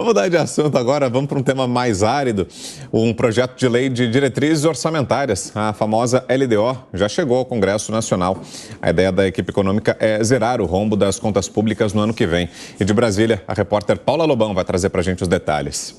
Vamos mudar de assunto agora, vamos para um tema mais árido. Um projeto de lei de diretrizes orçamentárias, a famosa LDO, já chegou ao Congresso Nacional. A ideia da equipe econômica é zerar o rombo das contas públicas no ano que vem. E de Brasília, a repórter Paula Lobão vai trazer para a gente os detalhes.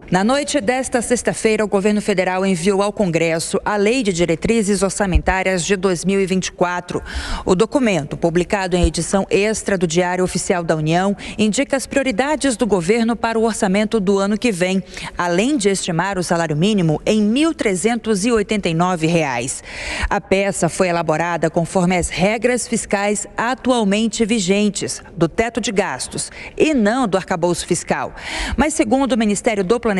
Na noite desta sexta-feira, o governo federal enviou ao Congresso a Lei de Diretrizes Orçamentárias de 2024. O documento, publicado em edição extra do Diário Oficial da União, indica as prioridades do governo para o orçamento do ano que vem, além de estimar o salário mínimo em R$ 1.389. A peça foi elaborada conforme as regras fiscais atualmente vigentes, do teto de gastos, e não do arcabouço fiscal. Mas, segundo o Ministério do Planejamento,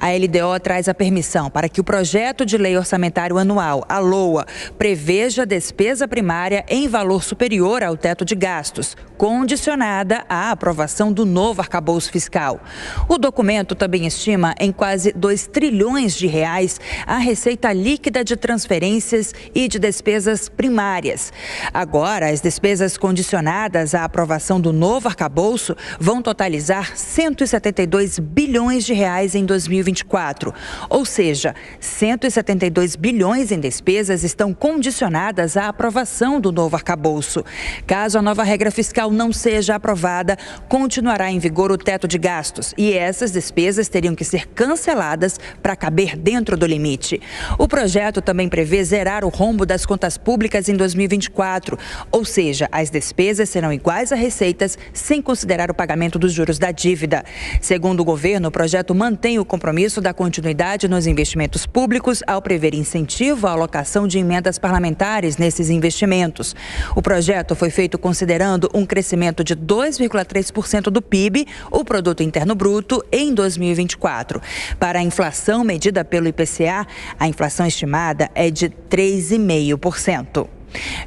a LDO traz a permissão para que o projeto de lei orçamentário anual, a LOA, preveja despesa primária em valor superior ao teto de gastos, condicionada à aprovação do novo arcabouço fiscal. O documento também estima em quase 2 trilhões de reais a receita líquida de transferências e de despesas primárias. Agora, as despesas condicionadas à aprovação do novo arcabouço vão totalizar 172 bilhões de reais em 2024. Ou seja, 172 bilhões em despesas estão condicionadas à aprovação do novo arcabouço. Caso a nova regra fiscal não seja aprovada, continuará em vigor o teto de gastos e essas despesas teriam que ser canceladas para caber dentro do limite. O projeto também prevê zerar o rombo das contas públicas em 2024, ou seja, as despesas serão iguais a receitas sem considerar o pagamento dos juros da dívida. Segundo o governo, o projeto mantém o compromisso da continuidade nos investimentos públicos ao prever incentivo à alocação de emendas parlamentares nesses investimentos. O projeto foi feito considerando um crescimento de 2,3% do PIB, o Produto Interno Bruto, em 2024. Para a inflação medida pelo IPCA, a inflação estimada é de 3,5%.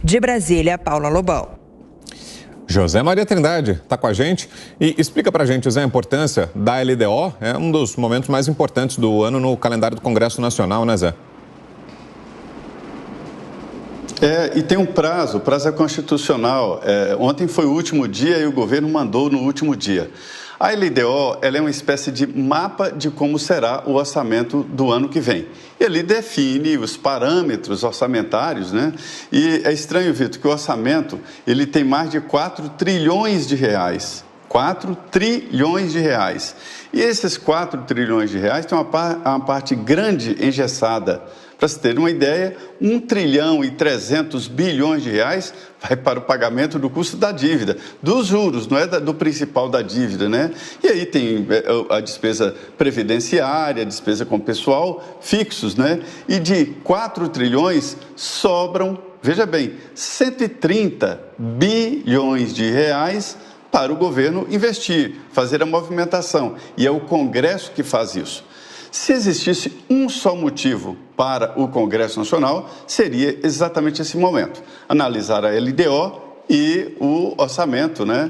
De Brasília, Paula Lobão. José Maria Trindade está com a gente e explica para a gente, José, a importância da LDO. É um dos momentos mais importantes do ano no calendário do Congresso Nacional, né, Zé? E tem um prazo, o prazo é constitucional. Ontem foi o último dia e o governo mandou no último dia. A LDO ela é uma espécie de mapa de como será o orçamento do ano que vem. E ele define os parâmetros orçamentários, né? E é estranho, Vitor, que o orçamento ele tem mais de 4 trilhões de reais. 4 trilhões de reais. E esses 4 trilhões de reais têm uma parte grande engessada. Para se ter uma ideia, 1 trilhão e 300 bilhões de reais vai para o pagamento do custo da dívida, dos juros, não é do principal da dívida, né? E aí tem a despesa previdenciária, a despesa com pessoal fixos, né? E de 4 trilhões sobram, veja bem, 130 bilhões de reais para o governo investir, fazer a movimentação. E é o Congresso que faz isso. Se existisse um só motivo para o Congresso Nacional, seria exatamente esse momento. Analisar a LDO e o orçamento, né,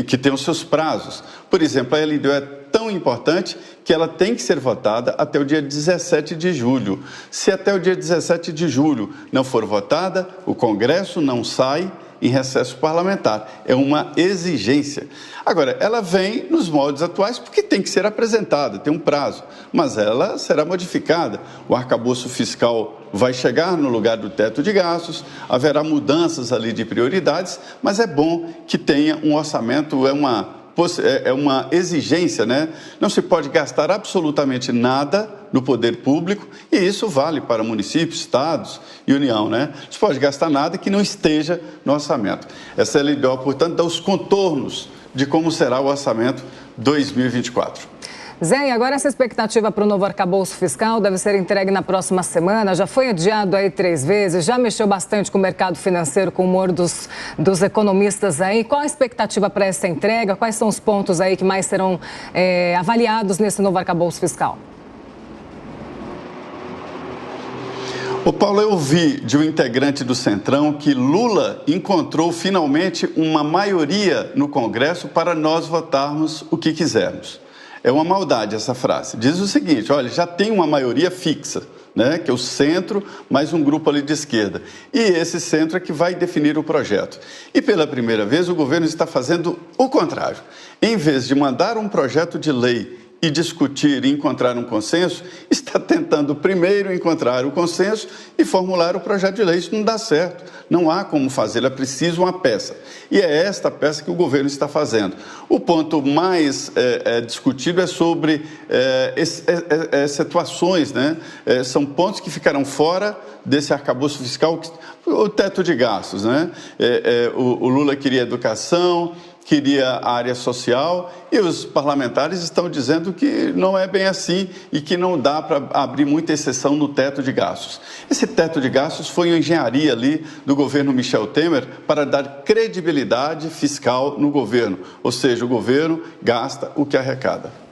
que tem os seus prazos. Por exemplo, a LDO é tão importante que ela tem que ser votada até o dia 17 de julho. Se até o dia 17 de julho não for votada, o Congresso não sai em recesso parlamentar. É uma exigência. Agora, ela vem nos moldes atuais porque tem que ser apresentada, tem um prazo, mas ela será modificada. O arcabouço fiscal vai chegar no lugar do teto de gastos, haverá mudanças ali de prioridades, mas é bom que tenha um orçamento, é uma exigência, né? Não se pode gastar absolutamente nada no poder público, e isso vale para municípios, estados e União, né? Não se pode gastar nada que não esteja no orçamento. Essa LDO, portanto, dá os contornos de como será o orçamento 2024. Zé, e agora essa expectativa para o novo arcabouço fiscal deve ser entregue na próxima semana, já foi adiado aí 3 vezes, já mexeu bastante com o mercado financeiro, com o humor dos economistas aí. Qual a expectativa para essa entrega? Quais são os pontos aí que mais serão avaliados nesse novo arcabouço fiscal? Ô Paulo, eu ouvi de um integrante do Centrão que Lula encontrou finalmente uma maioria no Congresso para nós votarmos o que quisermos. É uma maldade essa frase. Diz o seguinte, olha, já tem uma maioria fixa, né, que é o centro, mais um grupo ali de esquerda. E esse centro é que vai definir o projeto. E pela primeira vez o governo está fazendo o contrário. Em vez de mandar um projeto de lei e discutir e encontrar um consenso, está tentando primeiro encontrar o consenso e formular o projeto de lei. Isso não dá certo, não há como fazer, é preciso uma peça. E é esta peça que o governo está fazendo. O ponto mais discutido é sobre situações, né? São pontos que ficaram fora desse arcabouço fiscal, o teto de gastos, né? O Lula queria educação, queria a área social, e os parlamentares estão dizendo que não é bem assim e que não dá para abrir muita exceção no teto de gastos. Esse teto de gastos foi uma engenharia ali do governo Michel Temer para dar credibilidade fiscal no governo, ou seja, o governo gasta o que arrecada.